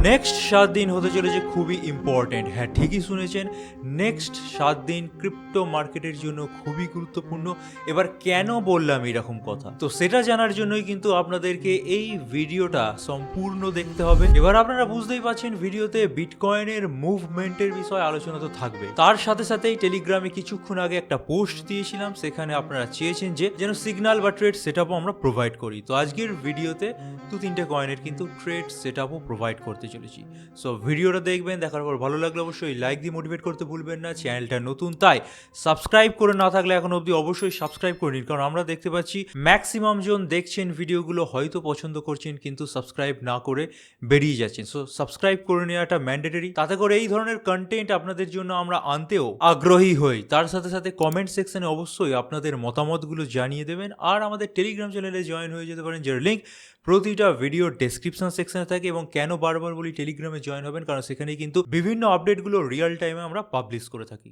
Next 7 দিন হতে চলেছে খুবই ইম্পর্টেন্ট। হ্যাঁ, ঠিকই শুনেছেন, নেক্সট 7 দিন ক্রিপ্টো মার্কেটের জন্য খুবই গুরুত্বপূর্ণ। এবার কেন বললাম এরকম কথা, তো সেটা জানার জন্যই কিন্তু আপনাদেরকে এই ভিডিওটা সম্পূর্ণ দেখতে হবে। এবার আপনারা বুঝতেই পারছেন, ভিডিওতে বিটকয়েনের মুভমেন্টের বিষয়ে আলোচনা তো থাকবে, তার সাথে সাথেই টেলিগ্রামে কিছুক্ষণ আগে একটা পোস্ট দিয়েছিলাম, সেখানে আপনারা চেয়েছেন যে যেন সিগন্যাল বা ট্রেড সেটআপও আমরা প্রোভাইড করি। তো আজকের ভিডিওতে 2-3টে কয়েনের কিন্তু ট্রেড সেটআপও প্রোভাইড করতে চলেছি। সো ভিডিওটা দেখবেন, দেখার পর ভালো লাগলে অবশ্যই লাইক দিয়ে মোটিভেট করতে ভুলবেন না। চ্যানেলটা নতুন, তাই সাবস্ক্রাইব করে না থাকলে এখন অবধি অবশ্যই সাবস্ক্রাইব করে নিন, কারণ আমরা দেখতে পাচ্ছি ম্যাক্সিমাম জন দেখছেন ভিডিওগুলো, হয়তো পছন্দ করছেন কিন্তু সাবস্ক্রাইব না করে বেরিয়ে যাচ্ছেন। সো সাবস্ক্রাইব করে নেওয়াটা ম্যান্ডেটরি, তাতে করে এই ধরনের কন্টেন্ট আপনাদের জন্য আমরা আনতেও আগ্রহী হই। তার সাথে সাথে কমেন্ট সেকশনে অবশ্যই আপনাদের মতামতগুলো জানিয়ে দেবেন, আর আমাদের টেলিগ্রাম চ্যানেলে জয়েন হয়ে যেতে পারেন, যার লিঙ্ক প্রতিটা ভিডিও ডেসক্রিপশন সেকশনে থাকে। এবং কেন বারবার বলি টেলিগ্রামে জয়েন হবেন, কারণ সেখানে কিন্তু বিভিন্ন আপডেটগুলো রিয়েল টাইমে আমরা পাবলিশ করে থাকি।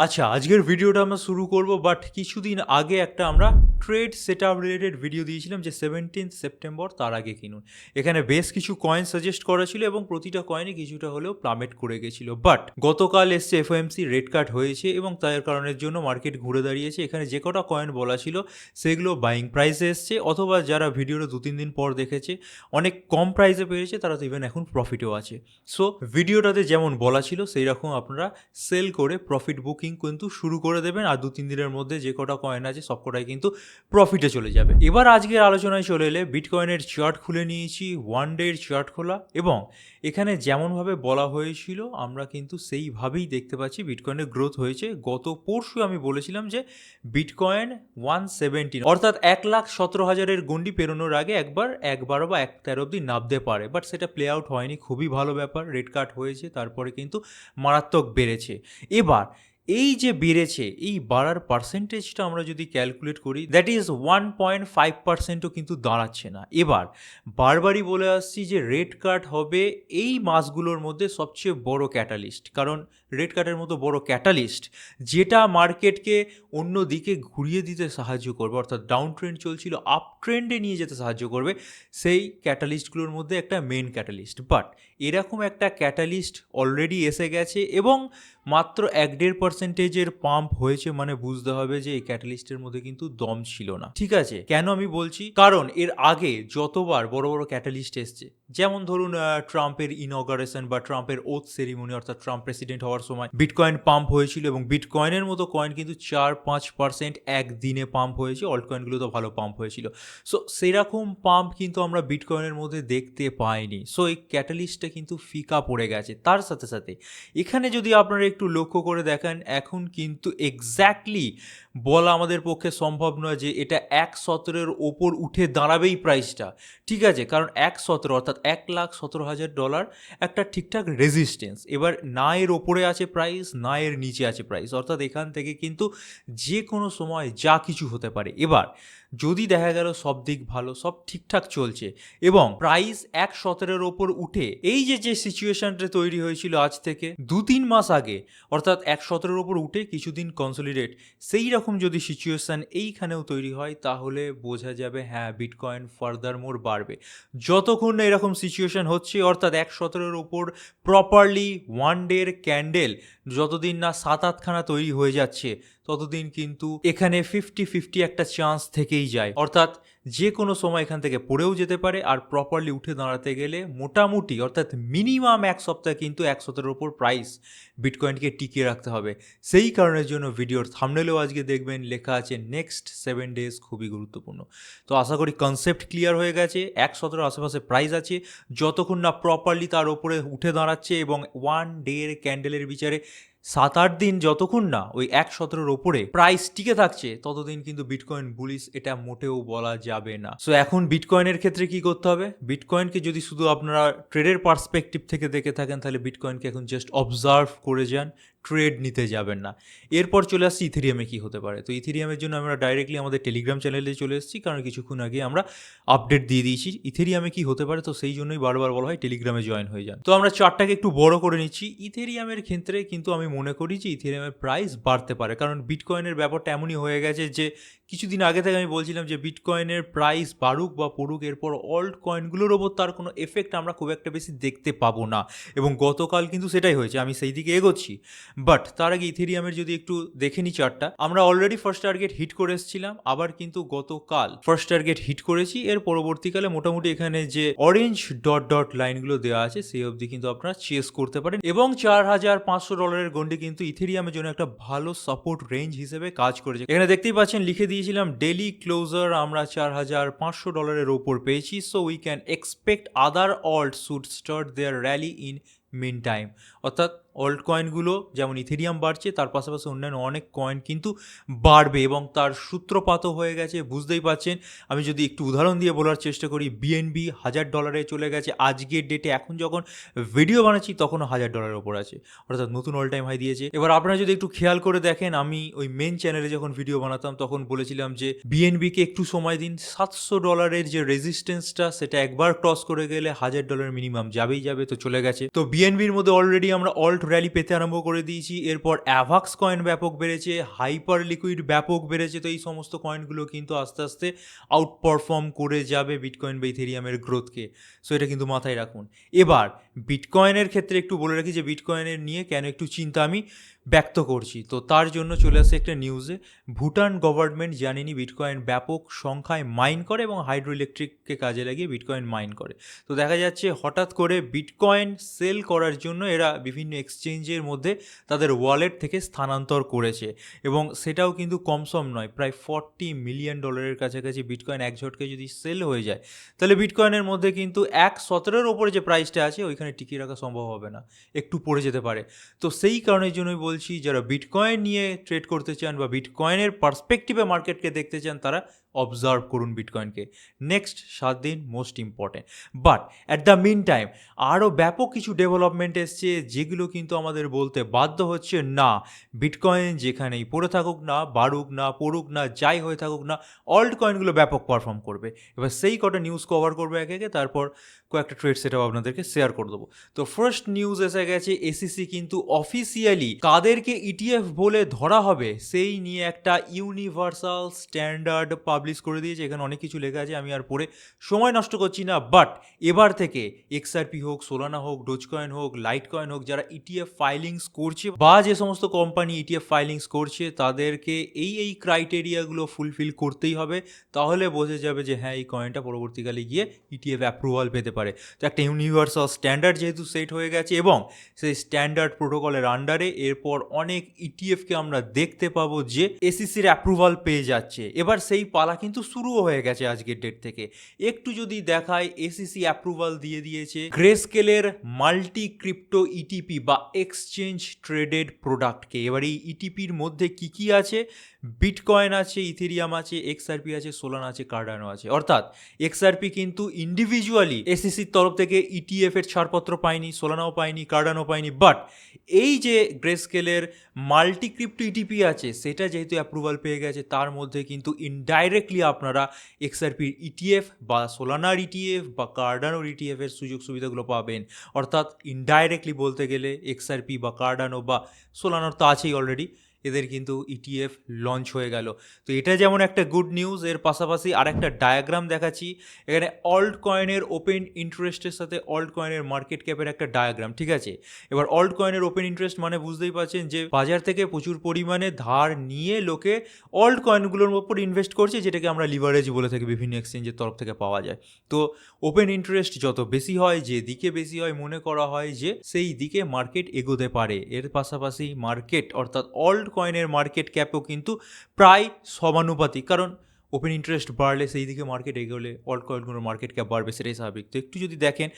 আচ্ছা, আজকের ভিডিওটা আমরা শুরু করব, বাট কিছুদিন আগে একটা আমরা ট্রেড সেটআপ রিলেটেড ভিডিও দিয়েছিলাম যে 17 সেপ্টেম্বর তার আগে কিনুন। এখানে বেশ কিছু কয়েন সাজেস্ট করা ছিল এবং প্রতিটা কয়েনে কিছুটা হলেও প্লামেট করে গেছিল, বাট গতকাল এসছে এফওএমসি রেড কাট হয়েছে এবং তার কারণের জন্য মার্কেট ঘুরে দাঁড়িয়েছে। এখানে যে কটা কয়েন বলা ছিল সেগুলো বাইং প্রাইসে এসছে, অথবা যারা ভিডিওটা 2-3 দিন পর দেখেছে অনেক কম প্রাইসে পেয়েছে, তারা তো ইভেন এখন প্রফিটেও আছে। সো ভিডিওটাতে যেমন বলা ছিল সেই রকম আপনারা সেল করে প্রফিট বুকিং কিন্তু শুরু করে দেবেন, আর 2-3 দিনের মধ্যে যে কটা কয়েন আছে সবকটাই কিন্তু প্রফিটে চলে যাবে। এবার আজকের আলোচনায় চলে এলে বিটকয়েনের চার্ট খুলে নিয়েছি, 1 ডের চার্ট খোলা, এবং এখানে যেমনভাবে বলা হয়েছিল আমরা কিন্তু সেইভাবেই দেখতে পাচ্ছি বিটকয়েনের গ্রোথ হয়েছে। গত পরশু আমি বলেছিলাম যে বিটকয়েন 117 অর্থাৎ 1,17,000-এর গন্ডি পেরোনোর আগে একবার 1/12 বা 1/13 অব্দি নামতে পারে, বাট সেটা প্লে আউট হয়নি। খুবই ভালো ব্যাপার, রেড কাট হয়েছে, তারপরে কিন্তু মারাত্মক বেড়েছে। এবার এই যে বেড়েছে, এই বাড়ার পার্সেন্টেজটা আমরা যদি ক্যালকুলেট করি, দ্যাট ইজ 1.5%ও কিন্তু দাঁড়াচ্ছে না। এবার বারবারই বলে আসছি যে রেড কাট হবে এই মাসগুলোর মধ্যে সবচেয়ে বড় ক্যাটালিস্ট, কারণ রেড কাটের মতো বড় ক্যাটালিস্ট যেটা মার্কেটকে অন্য দিকে ঘুরিয়ে দিতে সাহায্য করবে, অর্থাৎ ডাউন ট্রেন্ড চলছিল আপ ট্রেন্ডে নিয়ে যেতে সাহায্য করবে, সেই ক্যাটালিস্টগুলোর মধ্যে একটা মেন ক্যাটালিস্ট। বাট এরকম একটা ক্যাটালিস্ট অলরেডি এসে গেছে এবং মাত্র 1-1.5%-এর পাম্প হয়েছে, মানে বুঝতে হবে যে এই ক্যাটালিস্টের মধ্যে কিন্তু দম ছিল না। ঠিক আছে, কেন আমি বলছি, কারণ এর আগে যতবার বড় বড় ক্যাটালিস্ট এসছে, যেমন ধরুন ট্রাম্পের ইনঅগারেশন বা ট্রাম্পের ওথ সেরিমনি, অর্থাৎ ট্রাম্প প্রেসিডেন্ট হওয়ার সময় বিটকয়েন পাম্প হয়েছিল, এবং বিটকয়েনের মতো কয়েন কিন্তু 4-5% একদিনে পাম্প হয়েছে। অল্ট কয়েনগুলো তো ভালো পাম্প হয়েছিল। সো সেরকম পাম্প কিন্তু আমরা বিটকয়েনের মধ্যে দেখতে পাইনি। সো এই ক্যাটালিস্টটা কিন্তু ফিকা পড়ে গেছে। তার সাথে সাথে এখানে যদি আপনারা একটু লক্ষ্য করে দেখেন, এখন কিন্তু এক্স্যাক্টলি বলা আমাদের পক্ষে সম্ভব নয় যে এটা 1.17-এর ওপর উঠে দাঁড়াবেই প্রাইসটা। ঠিক আছে, কারণ 1.17 অর্থাৎ $1,17,000 একটা ঠিকঠাক রেজিস্ট্যান্স। এবার না এর ওপরে আছে প্রাইস, না এর নিচে আছে প্রাইস, অর্থাৎ এখান থেকে কিন্তু যে কোনো সময় যা কিছু হতে পারে। এবার যদি দেখা গেল সব দিক ভালো, সব ঠিকঠাক চলছে এবং প্রাইস 1.17-এর ওপর উঠে এই যে সিচুয়েশনটা তৈরি হয়েছিল আজ থেকে 2-3 মাস আগে, অর্থাৎ 1.17-এর ওপর উঠে কিছুদিন কনসলিডেট, সেই রকম যদি সিচুয়েশন এইখানেও তৈরি হয়, তাহলে বোঝা যাবে হ্যাঁ বিটকয়েন ফার্দার মোর বাড়বে। যতক্ষণ না এরকম সিচুয়েশন হচ্ছে, অর্থাৎ 1.17-এর ওপর প্রপারলি 1 ডের ক্যান্ডেল যতদিন না 7-8খানা তৈরি হয়ে যাচ্ছে, ততদিন কিন্তু এখানে 50-50 একটা চান্স থেকেই যায়, অর্থাৎ যে কোনো সময় এখান থেকে পড়েও যেতে পারে। আর প্রপারলি উঠে দাঁড়াতে গেলে মোটামুটি অর্থাৎ মিনিমাম 1 সপ্তাহ কিন্তু 1.17-এর ওপর প্রাইস বিটকয়েনকে টিকিয়ে রাখতে হবে। সেই কারণের জন্য ভিডিওর থাম্বনেলেও আজকে দেখবেন লেখা আছে নেক্সট 7 ডেজ খুবই গুরুত্বপূর্ণ। তো আশা করি কনসেপ্ট ক্লিয়ার হয়ে গেছে। 1.17-এর আশেপাশে প্রাইস আছে, যতক্ষণ না প্রপারলি তার ওপরে উঠে দাঁড়াচ্ছে এবং 1 ডের ক্যান্ডেলের বিচারে 7-8 দিন যতক্ষণ না ওই 1.17-এর ওপরে প্রাইস টিকে থাকছে, ততদিন কিন্তু বিটকয়েন বুলিশ এটা মোটেও বলা যাবে না। সো এখন বিটকয়েনের ক্ষেত্রে কি করতে হবে, বিটকয়েনকে যদি শুধু আপনারা ট্রেডের পার্সপেক্টিভ থেকে দেখে থাকেন, তাহলে বিটকয়েনকে এখন জাস্ট অবজার্ভ করে যান। ট্রেড নিতে যাবেন না। এরপর চলে আসছি ইথেরিয়ামে কী হতে পারে। তো ইথেরিয়ামের জন্য আমরা ডাইরেক্টলি আমাদের টেলিগ্রাম চ্যানেলে চলে এসেছি, কারণ কিছুক্ষণ আগে আমরা আপডেট দিয়ে দিয়েছি ইথেরিয়ামে কী হতে পারে। তো সেই জন্যই বারবার বলা হয় টেলিগ্রামে জয়েন হয়ে যান। তো আমরা চার্টটাকে একটু বড় করে নিচ্ছি। ইথেরিয়ামের ক্ষেত্রে কিন্তু আমি মনে করি যে ইথেরিয়ামের প্রাইস বাড়তে পারে, কারণ বিটকয়েনের ব্যাপারটা এমনই হয়ে গেছে যে কিছুদিন আগে থেকে আমি বলছিলাম যে বিটকয়েনের প্রাইস বাড়ুক বা পড়ুক, এরপর অল্ট কয়েনগুলোর ওপর তার কোনো এফেক্ট আমরা খুব একটা বেশি দেখতে পাবো না, এবং গতকাল কিন্তু সেটাই হয়েছে। আমি সেই দিকে এগোচ্ছি, বাট তার আগে ইথেরিয়ামের যদি একটু দেখে নিই চার্টটা, আমরা অলরেডি ফার্স্ট টার্গেট হিট করে এসেছিলাম, আবার কিন্তু গতকাল ফার্স্ট টার্গেট হিট করেছি। এর পরবর্তীকালে মোটামুটি এখানে যে অরেঞ্জ ডট ডট লাইনগুলো দেওয়া আছে সেই অবধি কিন্তু আপনারা চেস করতে পারেন, এবং $4,500 গন্ডি কিন্তু ইথেরিয়ামের জন্য একটা ভালো সাপোর্ট রেঞ্জ হিসেবে কাজ করেছে। এখানে দেখতেই পাচ্ছেন লিখে দিয়েছিলাম ডেলি ক্লোজার আমরা $4,500 ওপর পেয়েছি। So we can expect other alt should start their rally in meantime. অর্থাৎ অল্ট কয়েনগুলো যেমন ইথেরিয়াম বাড়ছে, তার পাশাপাশি অন্যান্য অনেক কয়েন কিন্তু বাড়বে, এবং তার সূত্রপাতও হয়ে গেছে। বুঝতেই পারছেন, আমি যদি একটু উদাহরণ দিয়ে বলার চেষ্টা করি, বিএনবি $1,000 চলে গেছে আজকের ডেটে। এখন যখন ভিডিও বানাচ্ছি তখনও $1,000 ওপর আছে, অর্থাৎ নতুন অল টাইম হাই দিয়েছে। এবার আপনারা যদি একটু খেয়াল করে দেখেন, আমি ওই মেন চ্যানেলে যখন ভিডিও বানাতাম তখন বলেছিলাম যে বিএনবিকে একটু সময় দিন, $700 যে রেজিস্ট্যান্সটা সেটা একবার ক্রস করে গেলে $1,000 মিনিমাম যাবেই যাবে। তো চলে গেছে। তো বিএনবির মধ্যে অলরেডি আমরা অল্ট র্যালি পেতে আরম্ভ করে দিয়েছি। এরপর অ্যাভাক্স কয়েন ব্যাপক বেড়েছে, হাইপার লিকুইড ব্যাপক বেড়েছে। তো এই সমস্ত কয়েনগুলো কিন্তু আস্তে আস্তে আউট পারফর্ম করে যাবে বিটকয়েন বা ইথেরিয়ামের গ্রোথকে। সো এটা কিন্তু মাথায় রাখুন। এবার বিটকয়েনের ক্ষেত্রে একটু বলে রাখি যে বিটকয়েনের নিয়ে কেন একটু চিন্তা আমি ব্যক্ত করছি। তো তার জন্য চলে আসে একটা নিউজে, ভুটান গভর্নমেন্ট জানেনি বিটকয়েন ব্যাপক সংখ্যায় মাইন করে এবং হাইড্রো ইলেকট্রিককে কাজে লাগিয়ে বিটকয়েন মাইন করে। তো দেখা যাচ্ছে হঠাৎ করে বিটকয়েন সেল করার জন্য এরা বিভিন্ন এক্সচেঞ্জের মধ্যে তাদের ওয়ালেট থেকে স্থানান্তর করেছে, এবং সেটাও কিন্তু কমসম নয়। প্রায় $40 মিলিয়ন কাছাকাছি বিটকয়েন এক ঝটকে যদি সেল হয়ে যায়, তাহলে বিটকয়েনের মধ্যে কিন্তু 1.17 ওপরে যে প্রাইসটা আছে ওইখানে টিকিয়ে রাখা সম্ভব হবে না, একটু পড়ে যেতে পারে। তো সেই কারণের জন্যই বলছি, যারা বিটকয়েন নিয়ে ট্রেড করতে চান বা বিটকয়েনের পার্সপেক্টিভে মার্কেটকে দেখতে চান, তারা অবজার্ভ করুন বিটকয়েনকে। নেক্সট 7 দিন most important. But at the meantime আরও ব্যাপক কিছু ডেভেলপমেন্ট এসছে, যেগুলো কিন্তু আমাদের বলতে বাধ্য হচ্ছে, না বিটকয়েন যেখানেই পড়ে থাকুক না, বাড়ুক না, পড়ুক না, যাই হয়ে থাকুক না, অল্ট কয়েনগুলো ব্যাপক পারফর্ম করবে। এবার সেই কটা নিউজ কভার করবে একে একে, তারপর কয়েকটা ট্রেড সেটআপ আপনাদেরকে শেয়ার করে দেবো। তো ফার্স্ট নিউজ এসে গেছে, এসিসি কিন্তু অফিসিয়ালি কাদেরকে ইটিএফ বলে ধরা হবে সেই নিয়ে একটা ইউনিভার্সাল স্ট্যান্ডার্ড পাবলিশ করে দিয়েছে। এখানে অনেক কিছু লেখা আছে, আমি আর পড়ে সময় নষ্ট করছি না। বাট এবার থেকে এক্সআরপি হোক, সোলানা হোক, ডোজকয়েন হোক, লাইট কয়েন হোক, যারা ইটিএফ ফাইলিংস করছে বা যে সমস্ত কোম্পানি ইটিএফ ফাইলিংস করছে, তাদেরকে এই ক্রাইটেরিয়াগুলো ফুলফিল করতেই হবে। তাহলে বোঝা যাবে যে হ্যাঁ, এই কয়েনটা পরবর্তীকালে গিয়ে ইটিএফ অ্যাপ্রুভাল পেতে পারে। তো একটা ইউনিভার্সাল স্ট্যান্ডার্ড যেহেতু সেট হয়ে গেছে, এবং সেই স্ট্যান্ডার্ড প্রোটোকলের আন্ডারে এরপর অনেক ইটিএফকে আমরা দেখতে পাবো যে এসিসির অ্যাপ্রুভাল পেয়ে যাচ্ছে। এবার সেই পালা কিন্তু শুরুও হয়ে গেছে আজকের ডেট থেকে। একটু যদি দেখায়, এসিসি অ্যাপ্রুভাল দিয়ে দিয়েছে গ্রেস্কেলের মাল্টি ক্রিপ্টো ইটিপি বা এক্সচেঞ্জ ট্রেডেড প্রোডাক্টকে। এবার এই ইটিপির মধ্যে কি আছে, বিটকয়েন আছে, ইথেরিয়াম আছে, এক্সআরপি আছে, সোলানা আছে, কার্ডানো আছে। অর্থাৎ এক্সআরপি কিন্তু ইন্ডিভিজুয়ালি এসিসির তরফ থেকে ইটিএফ এর ছাড়পত্র পায়নি, সোলানাও পায়নি, কার্ডানো পায়নি। বাট এই যে গ্রেস্কেলের মাল্টি ক্রিপ্টো ইটিপি আছে, সেটা যেহেতু অ্যাপ্রুভাল পেয়ে গেছে, তার মধ্যে কিন্তু ইনডাইরেক্টলি আপনারা এক্সআরপির ইটিএফ বা সোলানার ইটিএফ বা কার্ডানোর ইটিএফ এর সুযোগ সুবিধাগুলো পাবেন। অর্থাৎ ইনডাইরেক্টলি বলতে গেলে এক্সআরপি বা কার্ডানো বা সোলানার তো আছেই অলরেডি, এদের কিন্তু ইটিএফ লঞ্চ হয়ে গেল। তো এটা যেমন একটা গুড নিউজ, এর পাশাপাশি আরেকটা ডায়াগ্রাম দেখাচ্ছি। এখানে অল্ট কয়েনের ওপেন ইন্টারেস্টের সাথে অল্ট কয়েনের মার্কেট ক্যাপের একটা ডায়াগ্রাম, ঠিক আছে। এবার অল্ট কয়েনের ওপেন ইন্টারেস্ট মানে বুঝতেই পারছেন যে বাজার থেকে প্রচুর পরিমাণে ধার নিয়ে লোকে অল্ট কয়েনগুলোর উপর ইনভেস্ট করছে, যেটাকে আমরা লিভারেজ বলে থাকি, বিভিন্ন এক্সচেঞ্জের তরফ থেকে পাওয়া যায়। তো ওপেন ইন্টারেস্ট যত বেশি হয়, যে দিকে বেশি হয়, মনে করা হয় যে সেই দিকে মার্কেট এগোতে পারে। এর পাশাপাশি মার্কেট অর্থাৎ অল্ট কয়েনের মার্কেট ক্যাপও কিন্তু প্রায় সমানুপাতিক, কারণ ওপেন ইন্টারেস্ট বাড়লে সেই দিকে মার্কেট এগোলে অল্ট কয়েনগুলোর মার্কেট ক্যাপ বাড়বে, সেটাই স্বাভাবিক। তো একটু যদি দেখেন,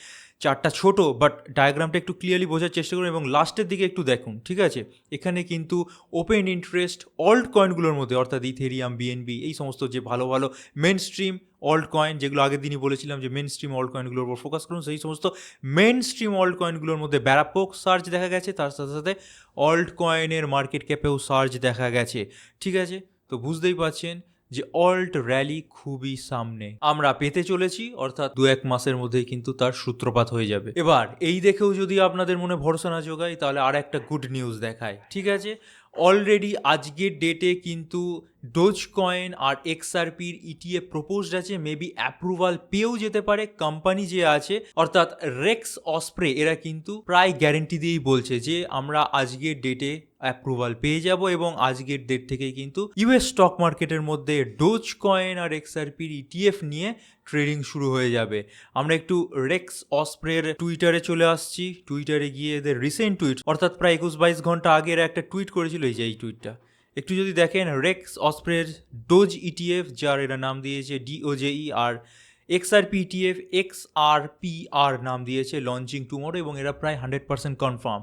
চারটা ছোট বাট ডায়াগ্রামটা একটু ক্লিয়ারলি বোঝার চেষ্টা করুন, এবং লাস্টের দিকে একটু দেখুন, ঠিক আছে। এখানে কিন্তু ওপেন ইন্টারেস্ট অল্ট কয়েনগুলোর মধ্যে, অর্থাৎ ইথেরিয়াম, বিএনবি, এই সমস্ত যে ভালো ভালো মেন স্ট্রিম অল্ট কয়েন, যেগুলো আগের দিনই বলেছিলাম যে মেন স্ট্রিম অল্ট কয়েনগুলোর উপর ফোকাস করুন, সেই সমস্ত মেন স্ট্রিম অল্ট কয়েনগুলোর মধ্যে ব্যাপক সার্চ দেখা গেছে, তার সাথে সাথে অল্ট কয়েনের মার্কেট ক্যাপেও সার্চ দেখা গেছে। ঠিক আছে, তো বুঝতেই পারছেন যে অল্ট র্যালি খুবই সামনে আমরা পেতে চলেছি, অর্থাৎ 2-1 মাসের মধ্যেই কিন্তু তার সূত্রপাত হয়ে যাবে। এবার এই দেখেও যদি আপনাদের মনে ভরসা না জোগায়, তাহলে আর একটা গুড নিউজ দেখায়। ঠিক আছে, অলরেডি আজকের ডেটে কিন্তু ডোজ কয়েন আর এক্সআরপির ইটিএফ প্রপোজড আছে, মেবি অ্যাপ্রুভাল পেয়েও যেতে পারে। কোম্পানি যে আছে অর্থাৎ রেক্স অসপ্রে, এরা কিন্তু প্রায় গ্যারেন্টি দিয়েই বলছে যে আমরা আজকের ডেটে অ্যাপ্রুভাল পেয়ে যাব এবং আজকের ডেট থেকেই কিন্তু ইউএস স্টক মার্কেটের মধ্যে ডোজ কয়েন আর এক্সআরপির ইটিএফ নিয়ে ট্রেডিং শুরু হয়ে যাবে। আমরা একটু রেক্স অসপ্রের টুইটারে চলে আসছি। টুইটারে গিয়ে এদের রিসেন্ট টুইট, অর্থাৎ প্রায় 21-22 ঘন্টা আগের একটা টুইট করেছিল, এই টুইটটা একটু যদি দেখেন, রেক্স অসপ্রের ডোজ ইটিএফ, যার এরা নাম দিয়েছে ডিওজেই, আর এক্সআরপি ইটিএফ এক্সআরপিআর নাম দিয়েছে, লঞ্চিং টুমোরো, এবং এরা প্রায় 100% কনফার্ম।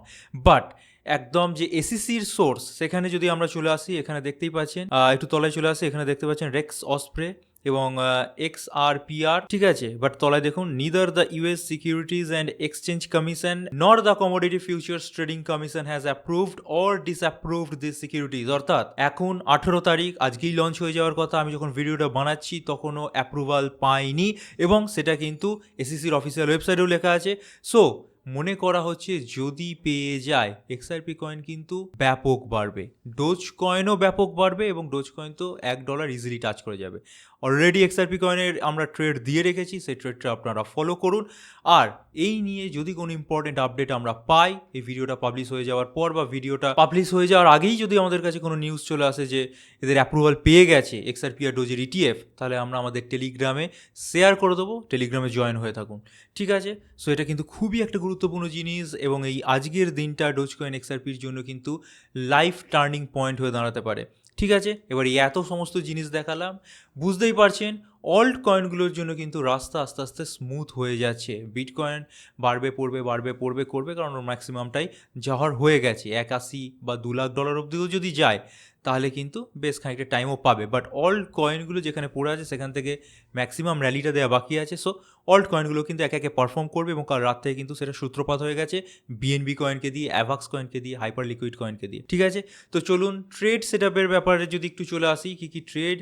বাট একদম যে এসিসির সোর্স, সেখানে যদি আমরা চলে আসি, এখানে দেখতেই পাচ্ছেন, একটু তলায় চলে আসি, এখানে দেখতে পাচ্ছেন রেক্স অসপ্রে এবং এক্সআরপিআর। ঠিক আছে, বাট তলায় দেখুন, neither the US securities and exchange commission nor the commodity futures trading commission has approved or disapproved this securities. অর্থাৎ এখন 18 তারিখ, আজকেই লঞ্চ হয়ে যাওয়ার কথা, আমি যখন ভিডিওটা বানাচ্ছি তখনও অ্যাপ্রুভাল পাইনি, এবং সেটা কিন্তু এসিসির অফিসিয়াল ওয়েবসাইটেও লেখা আছে। সো মনে করা হচ্ছে যদি পেয়ে যায়, এক্সআরপি কয়েন কিন্তু ব্যাপক বাড়বে, ডোজ কয়েনও ব্যাপক বাড়বে, এবং ডোজ কয়েন তো $1 ইজিলি টাচ করে যাবে। অলরেডি এক্সআরপি কয়েনের আমরা ট্রেড দিয়ে রেখেছি, সেই ট্রেডটা আপনারা ফলো করুন। আর এই নিয়ে যদি কোনো ইম্পর্টেন্ট আপডেট আমরা পাই, এই ভিডিওটা পাবলিশ হয়ে যাওয়ার পর বা ভিডিওটা পাবলিশ হয়ে যাওয়ার আগেই যদি আমাদের কাছে কোনো নিউজ চলে আসে যে এদের অ্যাপ্রুভাল পেয়ে গেছে এক্সআরপি আর ডোজের ইটিএফ, তাহলে আমরা আমাদের টেলিগ্রামে শেয়ার করে দেবো, টেলিগ্রামে জয়েন হয়ে থাকুন। ঠিক আছে, সো এটা কিন্তু খুবই একটা গুরুত্বপূর্ণ জিনিস, এবং এই আজকের দিনটা ডোজ কয়েন এক্সআরপির জন্য কিন্তু লাইফ টার্নিং পয়েন্ট হয়ে দাঁড়াতে পারে। ঠিক আছে, এবার এত সমস্ত জিনিস দেখালাম, বুঝতেই পারছেন অল্ট কয়েনগুলোর জন্য কিন্তু রাস্তা আস্তে আস্তে স্মুথ হয়ে যাচ্ছে। বিটকয়েন বাড়বে পড়বে করবে, কারণ ওর ম্যাক্সিমামটাই যাওয়ার হয়ে গেছে। 81 বা $2 লাখ অবধিও যদি যায়, তাহলে কিন্তু বেশ খানিকটা টাইমও পাবে। বাট অল্ট কয়েনগুলো যেখানে পড়ে আছে, সেখান থেকে ম্যাক্সিমাম র্যালিটা দেওয়া বাকি আছে। সো অল্ট কয়েনগুলো কিন্তু একে একে পারফর্ম করবে, এবং কাল রাত থেকে কিন্তু সেটা সূত্রপাত হয়ে গেছে বিএনবি কয়েনকে দিয়ে, অ্যাভাক্স কয়েনকে দিয়ে, হাইপার লিকুইড কয়েনকে দিয়ে। ঠিক আছে, তো চলুন ট্রেড সেটআপের ব্যাপারে যদি একটু চলে আসি, কী ট্রেড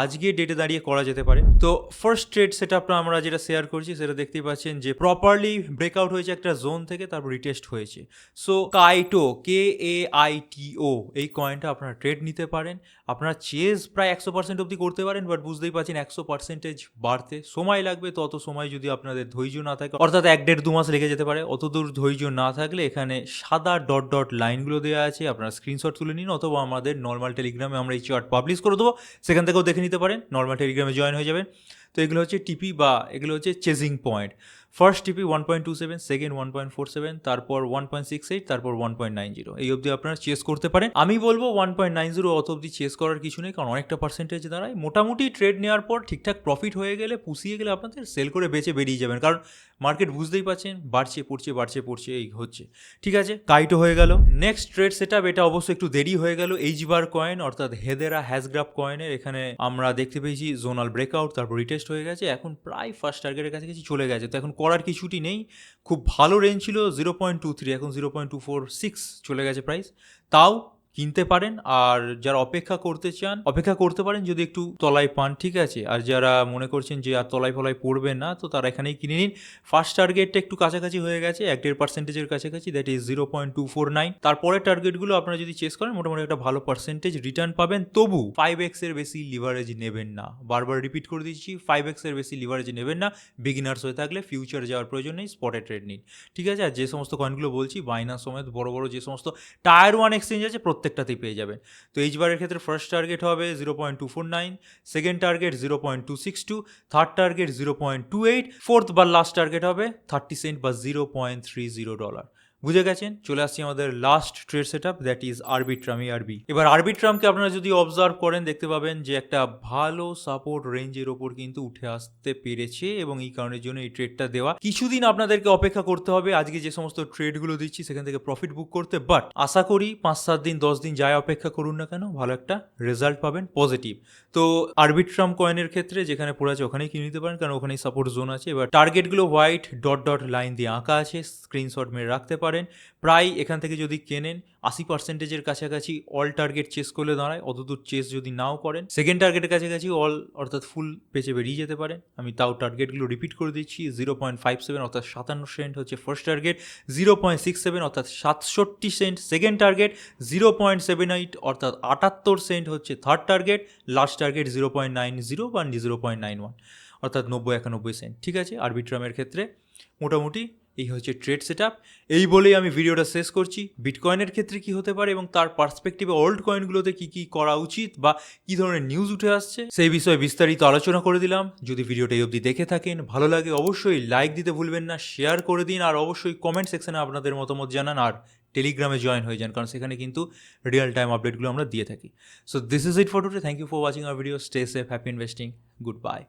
আজকে ডেটে দাঁড়িয়ে করা যেতে পারে। তো ফার্স্ট ট্রেড সেটআপটা আমরা যেটা শেয়ার করছি, সেটা দেখতেই পাচ্ছেন যে প্রপারলি ব্রেকআউট হয়েছে একটা জোন থেকে, তারপর রিটেস্ট হয়েছে। সো কাইটো, KAITO, এই কয়েনটা আপনারা ট্রেড নিতে পারেন। আপনারা চেজ প্রায় 100% অবধি করতে পারেন, বাট বুঝতেই পারছেন 100% বাড়তে সময় লাগবে। তো অত সময় যদি আপনাদের ধৈর্য না থাকে, অর্থাৎ 1-1.5-2 মাস লেগে যেতে পারে, অতদূর ধৈর্য না থাকলে এখানে সাদা ডট ডট লাইনগুলো দেওয়া আছে, আপনারা স্ক্রিনশট তুলে নিন, অথবা আমাদের নর্মাল টেলিগ্রামে আমরা এই চার্ট পাবলিশ করে দেবো, সেখান থেকেও দেখে নিতে পারেন, নর্মাল টেলিগ্রামে জয়েন হয়ে যাবেন। তো এগুলো হচ্ছে টিপি, বা এগুলো হচ্ছে চেজিং পয়েন্ট। ফার্স্ট টিপি 1.27, সেকেন্ড 1.47, তারপর 1.68, তারপর 1.90, এই অবধি আপনারা চেস করতে পারেন। আমি বলবো 1.90 অত অবধি চেস করার কিছু নেই, কারণ অনেকটা পার্সেন্টেজ দাঁড়ায়। মোটামুটি ট্রেড নেওয়ার পর ঠিকঠাক প্রফিট হয়ে গেলে, পুষিয়ে গেলে আপনাদের সেল করে বেঁচে বেরিয়ে যাবেন, কারণ মার্কেট বুঝতেই পারছেন বাড়ছে পড়ছে এই হচ্ছে। ঠিক আছে, কাইটো হয়ে গেল। নেক্সট ট্রেড সেটআপ, এটা অবশ্য একটু দেরি হয়ে গেল, এইচবার কয়েন, অর্থাৎ হেদেরা হ্যাশগ্রাফ কয়েনের। এখানে আমরা দেখতে পেয়েছি জোনাল ব্রেকআউট, তারপর রিটেস্ট হয়ে গেছে, এখন প্রায় ফার্স্ট টার্গেটের কাছাকাছি চলে গেছে। তো এখন করার কিছুটি নেই, খুব ভালো রেঞ্জ ছিল 0.23, এখন 0.246 চলে গেছে প্রাইস, তাও কিনতে পারেন। আর যারা অপেক্ষা করতে চান, অপেক্ষা করতে পারেন যদি একটু তলায় পান। ঠিক আছে, আর যারা মনে করছেন যে আর তলায় ফলায় পড়বে না, তো তারা এখানেই কিনে নিন। ফার্স্ট টার্গেটটা একটু কাছাকাছি হয়ে গেছে, 1.5%-এর কাছাকাছি, দ্যাট ইজ 0.249। তারপরের টার্গেটগুলো আপনারা যদি চেস করেন, মোটামুটি একটা ভালো পার্সেন্টেজ রিটার্ন পাবেন। তবু 5x এর বেশি লিভারেজ নেবেন না, বারবার রিপিট করে দিচ্ছি, 5x এর বেশি লিভারেজ নেবেন না। বিগিনার্স হয়ে থাকলে ফিউচার যাওয়ার প্রয়োজন নেই, স্পটে ট্রেড নিন। ঠিক আছে, আর যে সমস্ত কয়েনগুলো বলছি, বাইনান্স সমেত বড় বড় যে সমস্ত টায়ার 1 এক্সচেঞ্জ আছে, প্রত্যেকটাতেই পেয়ে যাবেন। তো এইচবারের ক্ষেত্রে ফার্স্ট টার্গেট হবে 0.249, second target 0.262, third target 0.28, fourth বা লাস্ট টার্গেট হবে 30 সেন্ট বা $0.30। বুঝে গেছেন? চলে আসছি আমাদের last trade setup, that is Arbitrum, ARB। এবার আরবিট্রামকে আপনারা যদি অবজার্ভ করেন দেখতে পাবেন যে একটা ভালো সাপোর্ট রেঞ্জের ওপর কিন্তু উঠে আসতে পেরেছে এবং এই কারণের জন্য এই ট্রেডটা দেওয়া। কিছুদিন আপনাদেরকে অপেক্ষা করতে হবে আজকে যে সমস্ত ট্রেডগুলো দিচ্ছি সেখান থেকে প্রফিট বুক করতে, বাট আশা করি 5-7 দিন 10 দিন যাই অপেক্ষা করুন না কেন ভালো একটা রেজাল্ট পাবেন পজিটিভ। তো আরবিট্রাম কয়েনের ক্ষেত্রে যেখানে পড়ে আছে ওখানেই কিনে নিতে পারেন, কারণ ওখানেই সাপোর্ট জোন আছে। এবার টার্গেটগুলো হোয়াইট ডট ডট লাইন দিয়ে আঁকা আছে, স্ক্রিনশট মেরে রাখতে পারেন। প্রায় এখান থেকে যদি কেনেন 80%-এর কাছাকাছি অল টার্গেট চেস করলে দাঁড়ায়। অতদূর চেস যদি নাও করেন সেকেন্ড টার্গেটের কাছাকাছি অল অর্থাৎ ফুল পেজে বেরিয়ে যেতে পারেন। আমি তাও টার্গেটগুলো রিপিট করে দিচ্ছি। 0.57 অর্থাৎ 57 সেন্ট হচ্ছে ফার্স্ট টার্গেট, 0.67 অর্থাৎ 67 সেন্ট সেকেন্ড টার্গেট, 0.78 অর্থাৎ 78 সেন্ট হচ্ছে থার্ড টার্গেট, লাস্ট টার্গেট 0.90 বা 0.91 অর্থাৎ 90-91 সেন্ট। ঠিক আছে, আরবিট্রামের ক্ষেত্রে মোটামুটি এই হচ্ছে ট্রেড সেটআপ। এই বলেই আমি ভিডিওটা শেষ করছি। বিটকয়েনের ক্ষেত্রে কি হতে পারে এবং তার পার্সপেক্টিভে ওল্ড কয়েনগুলোতে কি কি করা উচিত বা কি ধরনের নিউজ উঠে আসছে সেই বিষয়ে বিস্তারিত আলোচনা করে দিলাম। যদি ভিডিওটা এই অবধি দেখে থাকেন ভালো লাগে অবশ্যই লাইক দিতে ভুলবেন না, শেয়ার করে দিন, আর অবশ্যই কমেন্ট সেকশনে আপনাদের মতামত জানান, আর টেলিগ্রামে জয়েন হয়ে যান, কারণ সেখানে কিন্তু রিয়েল টাইম আপডেটগুলো আমরা দিয়ে থাকি। So this is it for today. Thank you for watching our video. Stay safe, happy investing, good bye.